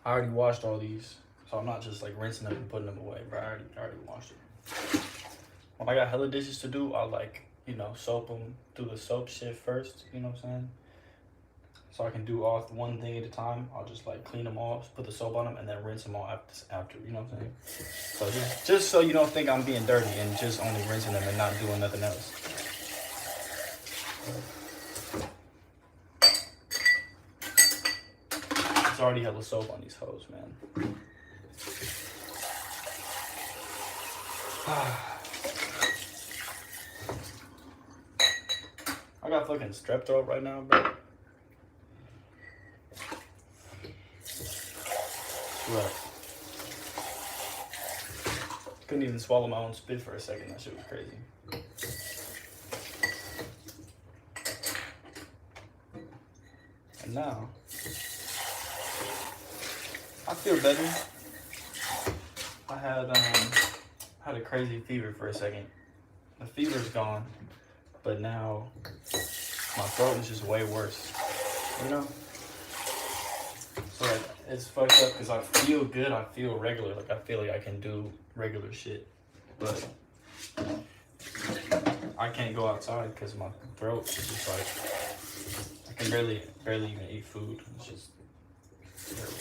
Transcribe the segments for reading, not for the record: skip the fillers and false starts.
I already washed all these, so I'm not just like rinsing them and putting them away, bro. I already washed them. When I got hella dishes to do, I'll like, soap them, do the soap shit first, you know what I'm saying? So I can do all one thing at a time. I'll just like clean them all, put the soap on them, and then rinse them all after, you know what I'm saying? So just so you don't think I'm being dirty and just only rinsing them and not doing nothing else. It's already hella soap on these hoes, man. I got fucking strep throat right now, bro. Right. Couldn't even swallow my own spit for a second. That shit was crazy. And now, I feel better. I had a crazy fever for a second. The fever's gone, but now my throat is just way worse. You know? So like, it's fucked up because I feel good. I feel regular. Like I feel like I can do regular shit, but I can't go outside because my throat is just like I can barely even eat food. It's just terrible.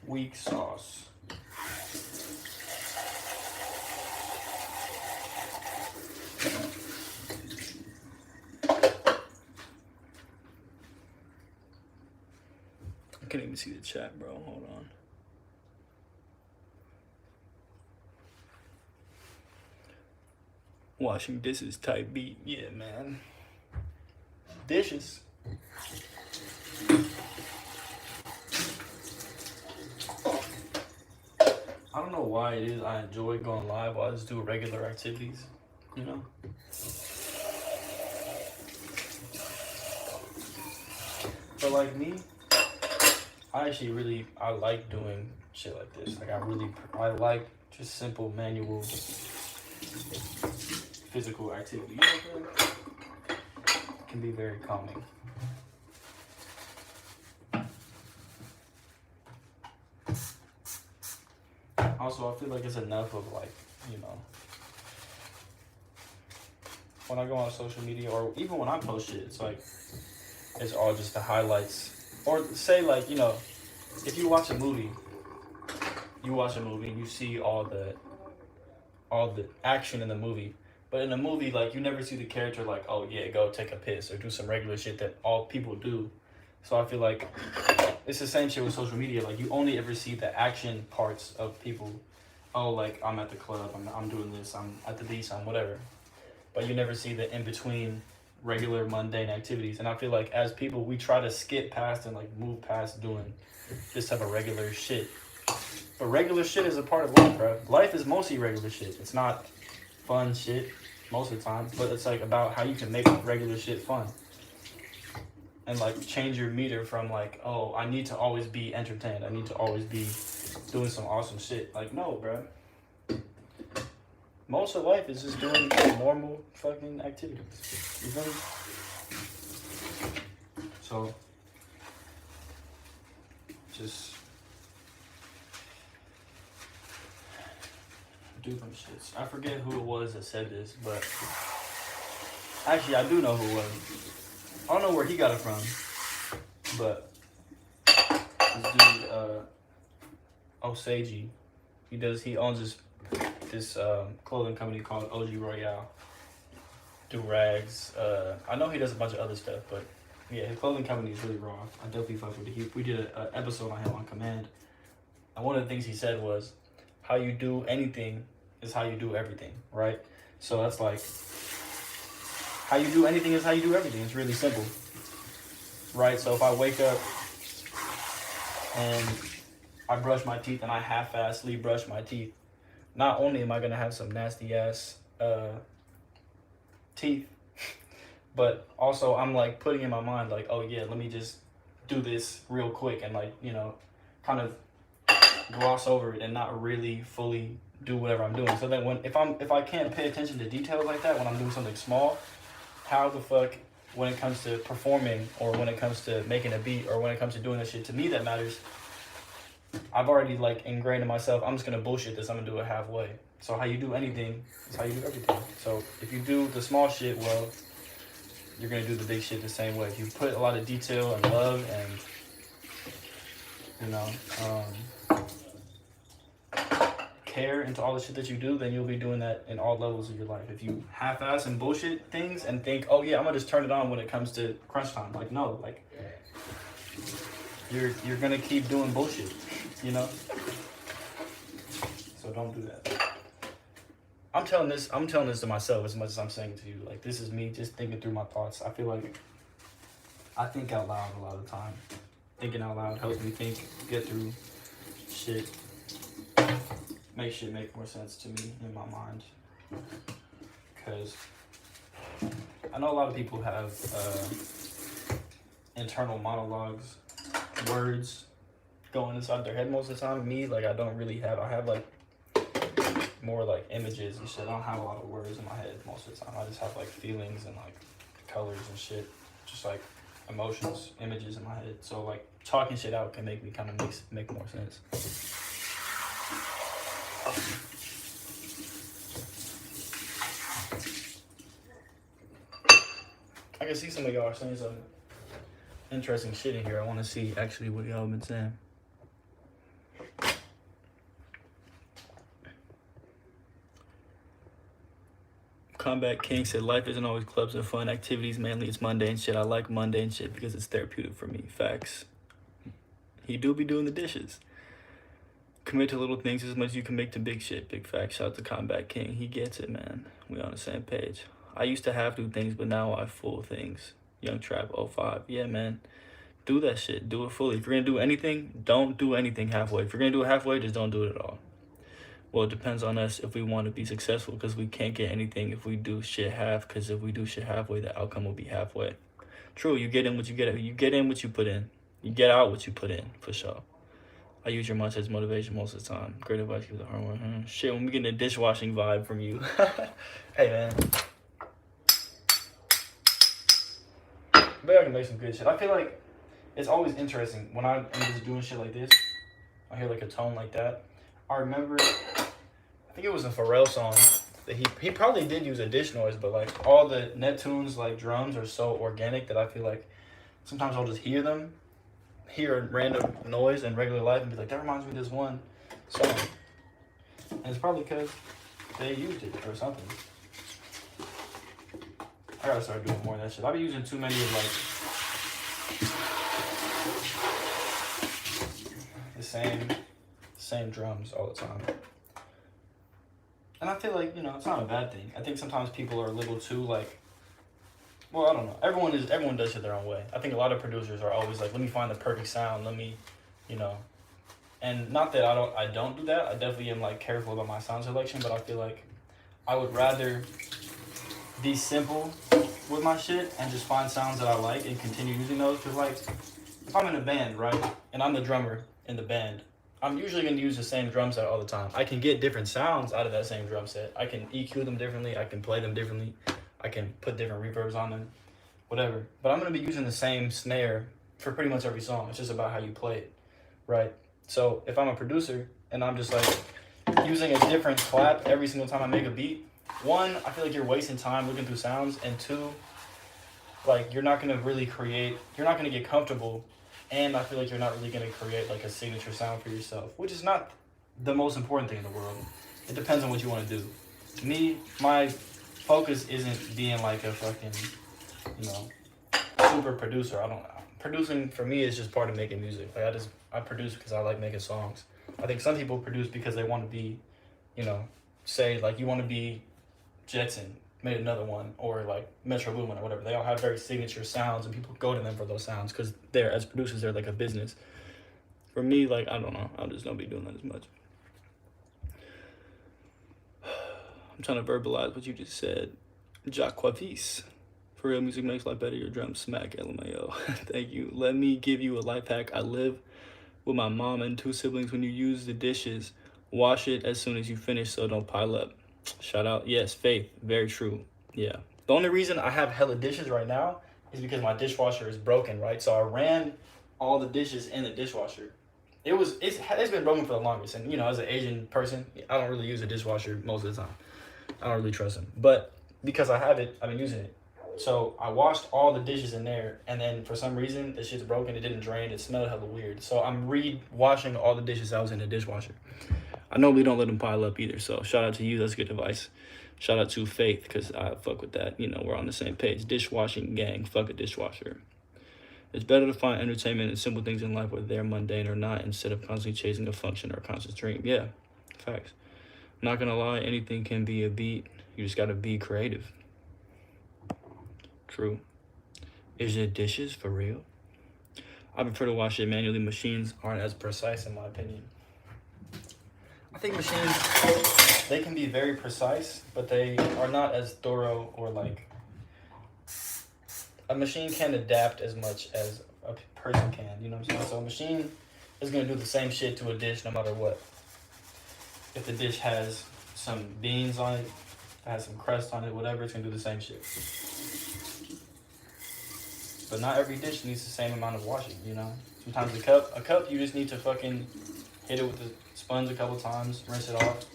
Weak sauce. I can't even see the chat, bro. Hold on. Washing dishes type beat. Yeah, man. Dishes. I don't know why it is I enjoy going live while I just do regular activities, you know? But like me, I like doing shit like this. Like I like just simple manual physical activity. You know what I'm saying? It can be very calming. Also, I feel like it's enough of like, when I go on social media or even when I post shit, it's like, it's all just the highlights. Or say like, if you watch a movie and you see all the action in the movie. But in a movie, like, you never see the character like, oh yeah, go take a piss or do some regular shit that all people do. So I feel like it's the same shit with social media. Like, you only ever see the action parts of people. Oh, like, I'm at the club, I'm doing this, I'm at the beach, I'm whatever. But you never see the in-between regular mundane activities. And I feel like as people, we try to skip past and like move past doing this type of regular shit. But regular shit is a part of life, bro. Life is mostly regular shit. It's not fun shit most of the time, but it's like about how you can make regular shit fun. And like change your meter from like, oh, I need to always be entertained. I need to always be doing some awesome shit. Like, no, bro. Most of life is just doing normal fucking activities. You feel me? So, just do them shits. I forget who it was that said this, but actually I do know who it was. I don't know where he got it from, but this dude, Osage, he owns this clothing company called OG Royale. Do rags. I know he does a bunch of other stuff, but yeah, his clothing company is really raw. I definitely fuck with it. We did an episode on him on Command. And one of the things he said was, how you do anything is how you do everything, right? So that's like, how you do anything is how you do everything. It's really simple, right? So if I wake up and I brush my teeth and I half-assly brush my teeth, not only am I gonna have some nasty ass teeth, but also I'm like putting in my mind like, oh yeah, let me just do this real quick and like, kind of gloss over it and not really fully do whatever I'm doing. So then if I can't pay attention to details like that when I'm doing something small, how the fuck when it comes to performing, or when it comes to making a beat, or when it comes to doing that shit to me that matters, I've already like ingrained in myself, I'm just gonna bullshit this, I'm gonna do it halfway. So how you do anything is how you do everything. So if you do the small shit well, you're gonna do the big shit the same way. If you put a lot of detail and love and, you know, care into all the shit that you do, then you'll be doing that in all levels of your life. If you half-ass and bullshit things and think, oh yeah, I'm gonna just turn it on when it comes to crunch time, like no, like you're gonna keep doing bullshit, you know. So don't do that. I'm telling this to myself as much as I'm saying to you. Like, this is me just thinking through my thoughts. I feel like I think out loud a lot of the time. Thinking out loud helps me think, get through shit, make shit make more sense to me in my mind. Because I know a lot of people have internal monologues, words going inside their head most of the time. Me, like, I don't really have, I have like more like images and shit. I don't have a lot of words in my head most of the time. I just have like feelings and like colors and shit, just like emotions, images in my head. So like talking shit out can make me kind of make more sense. I can see some of y'all are saying some interesting shit in here. I want to see actually what y'all have been saying. Combat King said, life isn't always clubs and fun activities. Mainly it's mundane shit. I like mundane shit because it's therapeutic for me. Facts. He do be doing the dishes. Commit to little things as much as you can make to big shit. Big facts. Shout out to Combat King. He gets it, man. We on the same page. I used to have to do things, but now I full things. Young Trap 05. Yeah, man. Do that shit. Do it fully. If you're going to do anything, don't do anything halfway. If you're going to do it halfway, just don't do it at all. Well, it depends on us if we want to be successful, because we can't get anything if we do shit half, because if we do shit halfway, the outcome will be halfway. True, you get in what you get. You get in what you put in. You get out what you put in, for sure. I use your munch as motivation most of the time. Great advice, give the hard work. Shit, when we get a dishwashing vibe from you. Hey, man. But I can make some good shit. I feel like it's always interesting when I'm just doing shit like this. I hear like a tone like that. I remember, I think it was a Pharrell song that he probably did use a dish noise, but like all the Neptune's like drums are so organic that I feel like sometimes I'll just hear a random noise in regular life and be like, that reminds me of this one song. And it's probably because they used it or something. I gotta start doing more of that shit. I've been using too many of like the same drums all the time. And I feel like, you know, it's not a bad thing. I think sometimes people are a little too like, well, I don't know. Everyone does it their own way. I think a lot of producers are always like, let me find the perfect sound, let me, you know. And not that I don't do that. I definitely am like careful about my sound selection, but I feel like I would rather be simple with my shit and just find sounds that I like and continue using those. Because like, if I'm in a band, right, and I'm the drummer in the band, I'm usually going to use the same drum set all the time. I can get different sounds out of that same drum set. I can EQ them differently. I can play them differently. I can put different reverbs on them, whatever. But I'm going to be using the same snare for pretty much every song. It's just about how you play it, right? So if I'm a producer and I'm just like using a different clap every single time I make a beat, one, I feel like you're wasting time looking through sounds, and two, like you're not going to really create, you're not going to get comfortable. And I feel like you're not really going to create like a signature sound for yourself, which is not the most important thing in the world. It depends on what you want to do. Me, my focus isn't being like a fucking, you know, super producer. Producing for me is just part of making music. Like I produce because I like making songs. I think some people produce because they want to be, you know, say like you want to be Jetson, made another one, or like Metro Boomin or whatever. They all have very signature sounds and people go to them for those sounds because they're, as producers, they're like a business. For me, like, I don't know, I just don't be doing that as much. I'm trying to verbalize what you just said. Jacquavis. For real, music makes life better. Your drums smack, LMAO. Thank you. Let me give you a life hack. I live with my mom and 2 siblings. When you use the dishes, wash it as soon as you finish so don't pile up. Shout out. Yes, Faith. Very true. Yeah. The only reason I have hella dishes right now, is because my dishwasher is broken, right? So I ran all the dishes in the dishwasher. It's been broken for the longest, and as an Asian person, I don't really use a dishwasher most of the time. I don't really trust them, but because I have it, I've been using it. So I washed all the dishes in there, and then for some reason the shit's broken. It didn't drain. It smelled hella weird. So I'm re-washing all the dishes that was in the dishwasher. I normally don't let them pile up either. So shout out to you. That's good advice. Shout out to Faith, because I fuck with that. We're on the same page. Dishwashing gang. Fuck a dishwasher. It's better to find entertainment in simple things in life, whether they're mundane or not, instead of constantly chasing a function or a constant dream. Yeah, facts. Not gonna lie, anything can be a beat. You just gotta be creative. True. Is it dishes for real? I prefer to wash it manually. Machines aren't as precise, in my opinion. I think machines, they can be very precise, but they are not as thorough, or like, a machine can't adapt as much as a person can, you know what I'm saying? So a machine is gonna do the same shit to a dish no matter what. If the dish has some beans on it, has some crust on it, whatever, it's gonna do the same shit. But not every dish needs the same amount of washing, Sometimes a cup, you just need to fucking hit it with the sponge a couple times, rinse it off.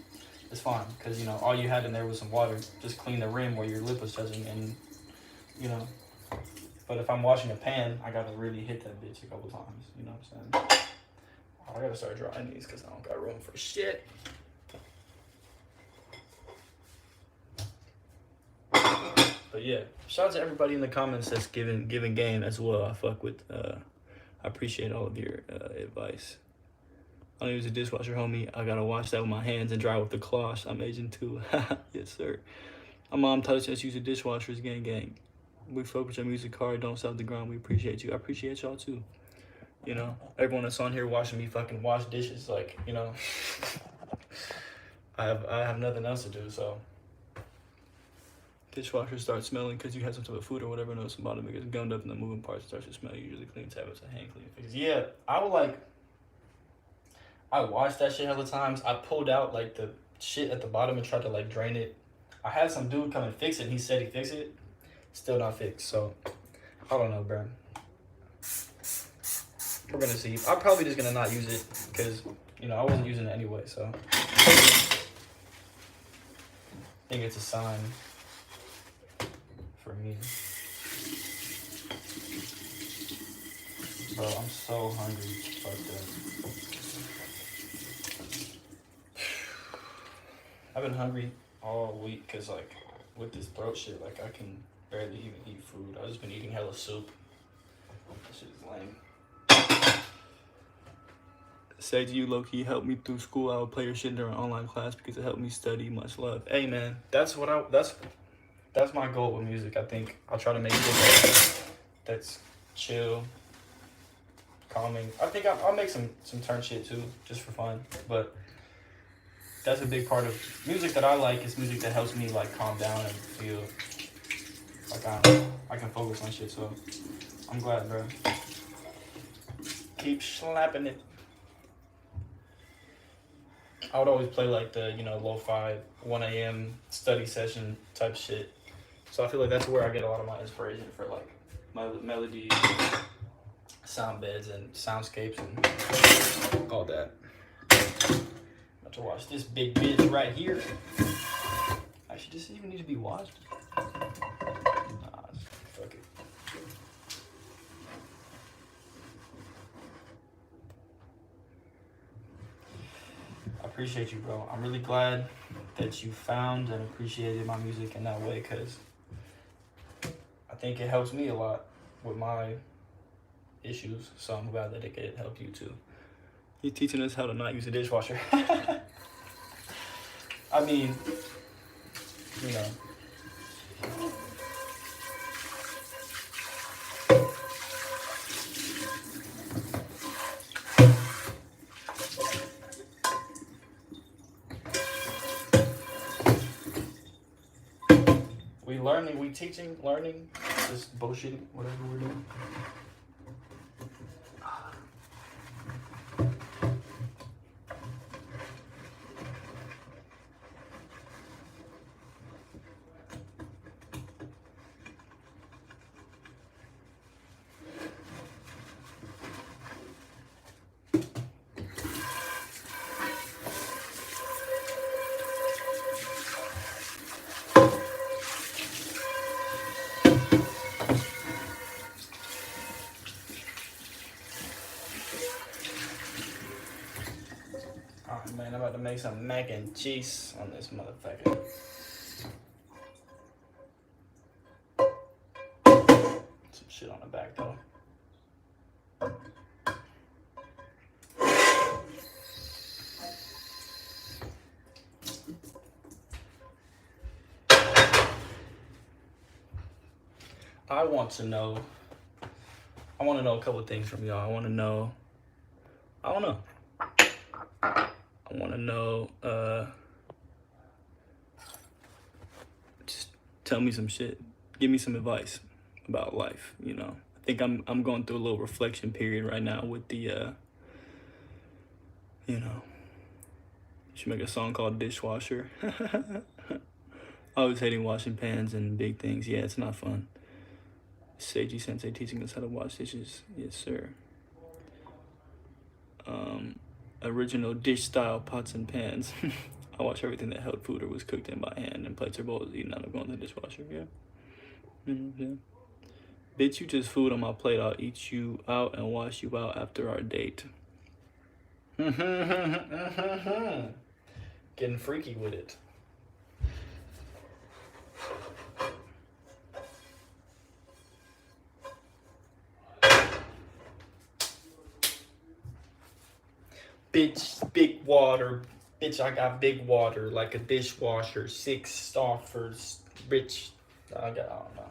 It's fine, because, all you had in there was some water. Just clean the rim where your lip was touching, and, But if I'm washing a pan, I gotta really hit that bitch a couple times, you know what I'm saying? Oh, I gotta start drying these, because I don't got room for shit. But yeah, shout out to everybody in the comments that's giving game as well. I fuck with, I appreciate all of your advice. I don't use a dishwasher, homie. I gotta wash that with my hands and dry with the cloth. I'm Asian too. Yes, sir. My mom taught us to use a dishwasher. Gang. We fuck with your music hard. Don't stop the grind. We appreciate you. I appreciate y'all too. Everyone that's on here watching me fucking wash dishes, like, I have nothing else to do, so. Dishwasher starts smelling because you had some type of food or whatever, and some bottom gets gummed up and the moving parts starts to smell. You usually clean tablets and hand clean fixes. Yeah, I washed that shit hella times. I pulled out like the shit at the bottom and tried to like drain it. I had some dude come and fix it, and he said he fixed it. Still not fixed, so I don't know, bro. We're gonna see. I'm probably just gonna not use it because I wasn't using it anyway, so I think it's a sign for me. Bro, I'm so hungry. Fuck that. I've been hungry all week because, like, with this throat shit, like, I can barely even eat food. I've just been eating hella soup. That shit is lame. Say to you, low-key, help me through school. I would play your shit during online class because it helped me study. Much love. Hey, man, that's my goal with music. I think I'll try to make it that's chill, calming. I think I'll make some turn shit too, just for fun. But that's a big part of music that I like. Is music that helps me like calm down and feel like I can focus on shit. So I'm glad, bro. Keep slapping it. I would always play like the lo-fi 1 a.m. study session type shit. So I feel like that's where I get a lot of my inspiration for like my melodies, sound beds, and soundscapes and all that. About to watch this big bitch right here. Actually, does it even need to be watched? Nah, fuck it. I appreciate you, bro. I'm really glad that you found and appreciated my music in that way, because I think it helps me a lot with my issues, so I'm glad that it could help you too. He's teaching us how to not use a dishwasher. I mean, we teaching, learning, just bullshitting, whatever we're doing. mac and cheese on this motherfucker. Some shit on the back though. I want to know a couple of things from y'all. I want to know, just tell me some shit. Give me some advice about life, you know. I think I'm going through a little reflection period right now with the, you know, should make a song called Dishwasher. I was hating washing pans and big things. Yeah, it's not fun. Seiji Sensei teaching us how to wash dishes. Yes, sir. Original dish style pots and pans. I wash everything that held food or was cooked in by hand, and plates or bowls eaten out of going to the dishwasher. Yeah. Yeah. Bitch, you just food on my plate. I'll eat you out and wash you out after our date. Getting freaky with it. Bitch, big water. Bitch, I got big water like a dishwasher. 6 staffers. Bitch, I don't know.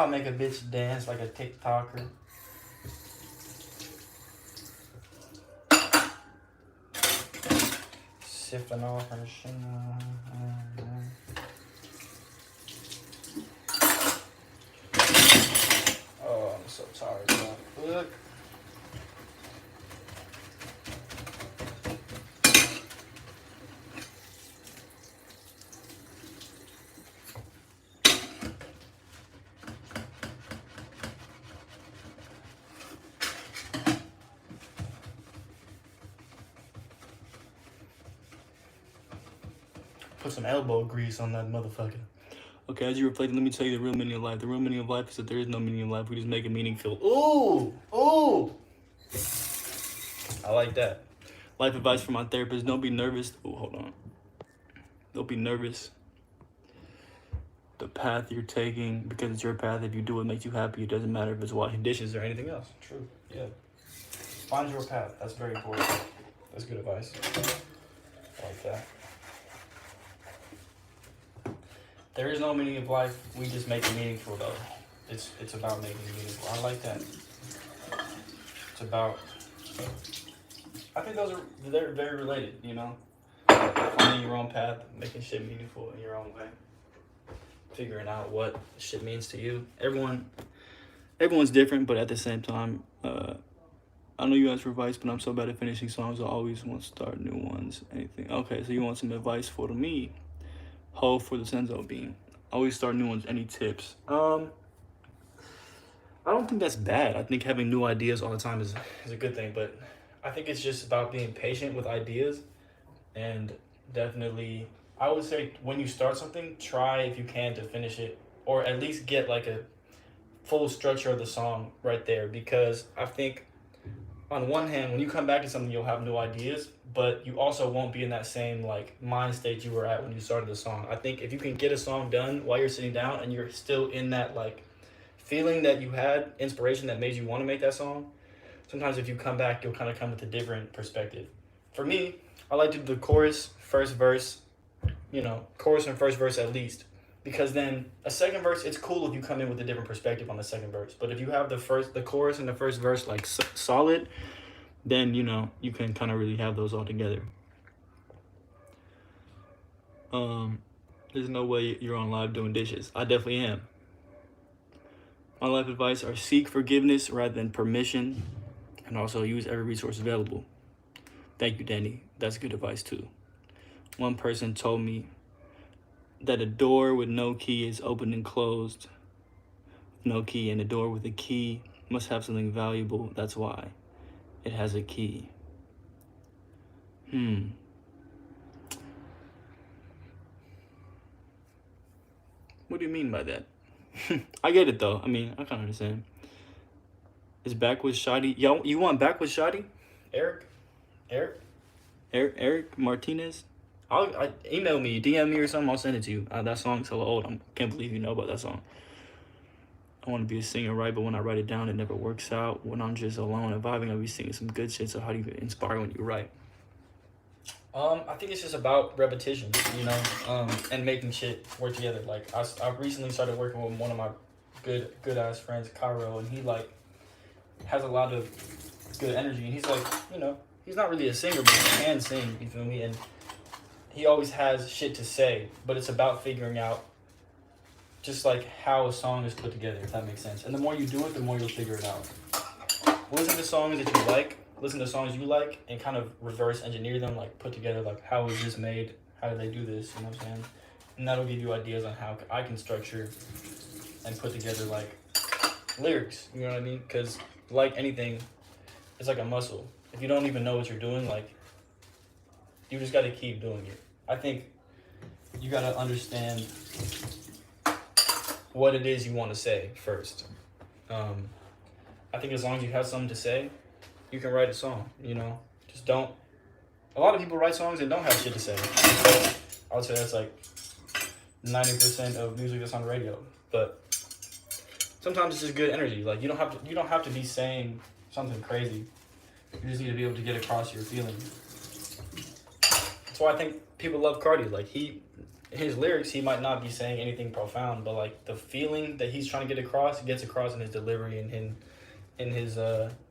Make a bitch dance like a TikToker. Sipping off her shit. Oh, I'm so tired, bro. Look. Put some elbow grease on that motherfucker. Okay, as you reflect, let me tell you the real meaning of life. The real meaning of life is that there is no meaning in life. We just make it meaningful. Ooh! Ooh! I like that. Life advice from my therapist. Don't be nervous. Oh, hold on. Don't be nervous. The path you're taking, because it's your path. If you do what makes you happy, it doesn't matter if it's washing dishes or anything else. True. Yeah. Find your path. That's very important. That's good advice. I like that. There is no meaning of life. We just make it meaningful, though. It's about making it meaningful. I like that. It's about. I think they're very related. You know, finding your own path, making shit meaningful in your own way, figuring out what shit means to you. Everyone's different, but at the same time, I know you asked for advice, but I'm so bad at finishing songs. I always want to start new ones. Anything? Okay, so you want some advice for me? Ho for the Senzo bean. Always start new ones. Any tips? I don't think that's bad. I think having new ideas all the time is a good thing, but I think it's just about being patient with ideas, and definitely, I would say when you start something, try if you can to finish it, or at least get like a full structure of the song right there, because I think on one hand, when you come back to something, you'll have new ideas, but you also won't be in that same like mind state you were at when you started the song. I think if you can get a song done while you're sitting down and you're still in that like feeling that you had, inspiration that made you want to make that song, sometimes if you come back, you'll kind of come with a different perspective. For me, I like to do the chorus, first verse, you know, chorus and first verse at least. Because then a second verse, it's cool if you come in with a different perspective on the second verse. But if you have the chorus and the first verse like solid, then, you know, you can kind of really have those all together. There's no way you're on live doing dishes. I definitely am. My life advice are seek forgiveness rather than permission, and also use every resource available. Thank you, Danny. That's good advice too. One person told me that a door with no key is open and closed. No key, and a door with a key must have something valuable. That's why it has a key. What do you mean by that? I get it though. I mean, I kind of understand. Is Backwards Shoddy? Yo, you want Backwards Shoddy? Eric, Eric Martinez. I email me, DM me or something. I'll send it to you. That song's hella old. I can't believe you know about that song. I want to be a singer, right? But when I write it down, it never works out. When I'm just alone and vibing, I'll be singing some good shit. So how do you inspire when you write? I think it's just about repetition, you know, and making shit work together. Like I recently started working with one of my good ass friends, Cairo, and he like has a lot of good energy, and he's like, you know, he's not really a singer, but he can sing. You feel me? And he always has shit to say, but it's about figuring out just like how a song is put together, if that makes sense. And the more you do it, the more you'll figure it out. Listen to songs that you like, listen to songs you like, and kind of reverse engineer them, like put together, like how was this made? How did they do this? You know what I'm saying? And that'll give you ideas on how I can structure and put together like lyrics. You know what I mean? Because like anything, it's like a muscle. If you don't even know what you're doing, like you just got to keep doing it. I think you got to understand what it is you want to say first. I think as long as you have something to say, you can write a song, you know? Just don't... A lot of people write songs and don't have shit to say. I would say that's like 90% of music that's on the radio. But sometimes it's just good energy. Like you don't have to be saying something crazy. You just need to be able to get across your feelings. That's why I think people love Cardi. Like his lyrics, he might not be saying anything profound, but like the feeling that he's trying to get across, he gets across in his delivery and in his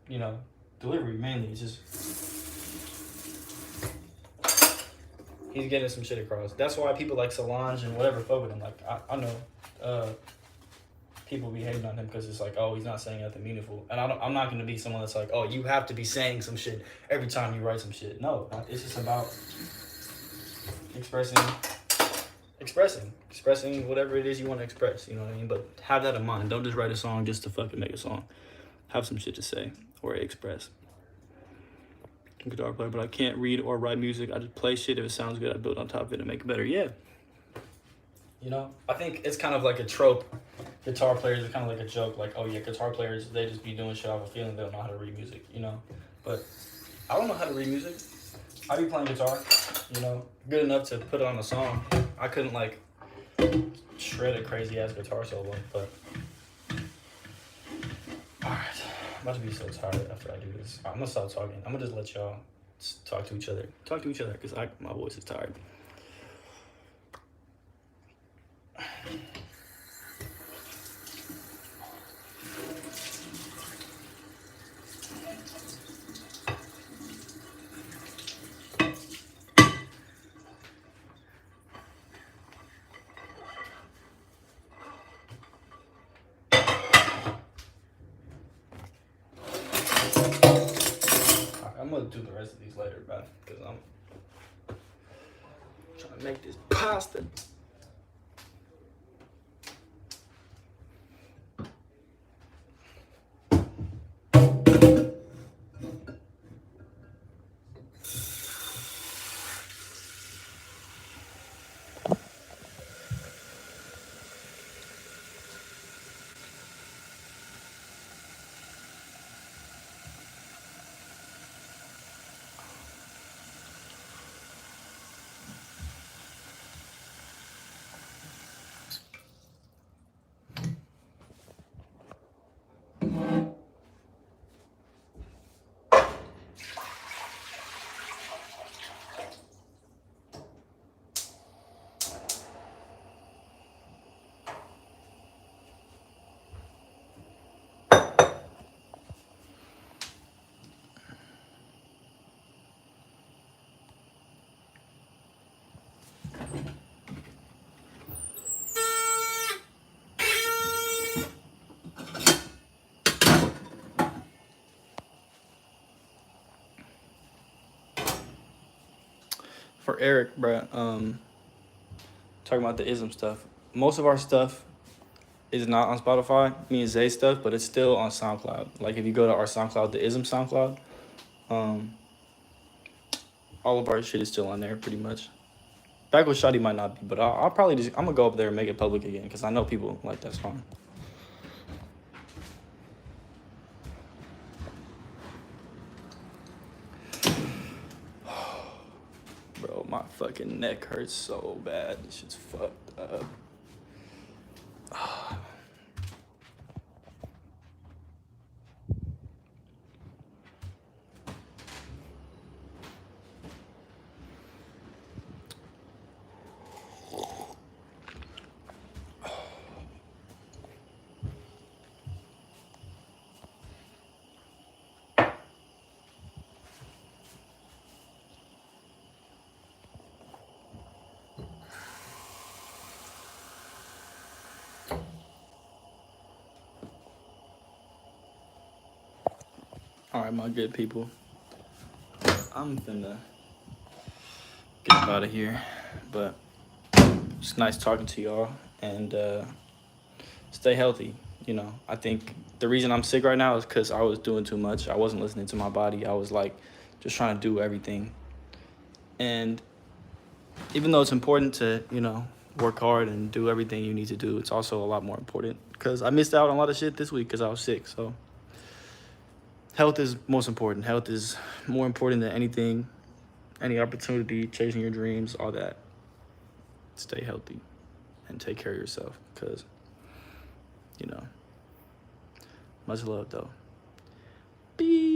you know, delivery mainly. It's just he's getting some shit across. That's why people like Solange and whatever fuck with him. Like I know people be hating on him because it's like, oh, he's not saying nothing meaningful. And I'm not gonna be someone that's like, oh, you have to be saying some shit every time you write some shit. No, it's just about expressing whatever it is you want to express. You know what I mean? But have that in mind. Don't just write a song just to fucking make a song. Have some shit to say or express. I'm a guitar player, but I can't read or write music. I just play shit. If it sounds good, I build on top of it and make it better. Yeah. You know, I think it's kind of like a trope. Guitar players are kind of like a joke. Like, oh yeah, guitar players, they just be doing shit off a feeling. They don't know how to read music, you know? But I don't know how to read music. I be playing guitar, you know, good enough to put it on a song. I couldn't like shred a crazy ass guitar solo, but alright. I'm about to be so tired after I do this. I'm gonna stop talking. I'm gonna just let y'all talk to each other. Talk to each other because my voice is tired. I'm gonna do the rest of these later, bro, because I'm trying to make this pasta. For Eric, bro, talking about the ism stuff. Most of our stuff is not on Spotify, me and Zay stuff, but it's still on SoundCloud. Like if you go to our SoundCloud, the ism SoundCloud, all of our shit is still on there pretty much. Back with Shotty might not be, but I'll probably just, I'm gonna go up there and make it public again because I know people like that song. my fucking neck hurts so bad. This shit's fucked up. All right, my good people. I'm finna get up out of here, but it's nice talking to y'all, and stay healthy. You know, I think the reason I'm sick right now is because I was doing too much. I wasn't listening to my body. I was like just trying to do everything. And even though it's important to, you know, work hard and do everything you need to do, it's also a lot more important because I missed out on a lot of shit this week because I was sick. So health is most important. Health is more important than anything, any opportunity, chasing your dreams, all that. Stay healthy and take care of yourself because, you know, much love though. Peace.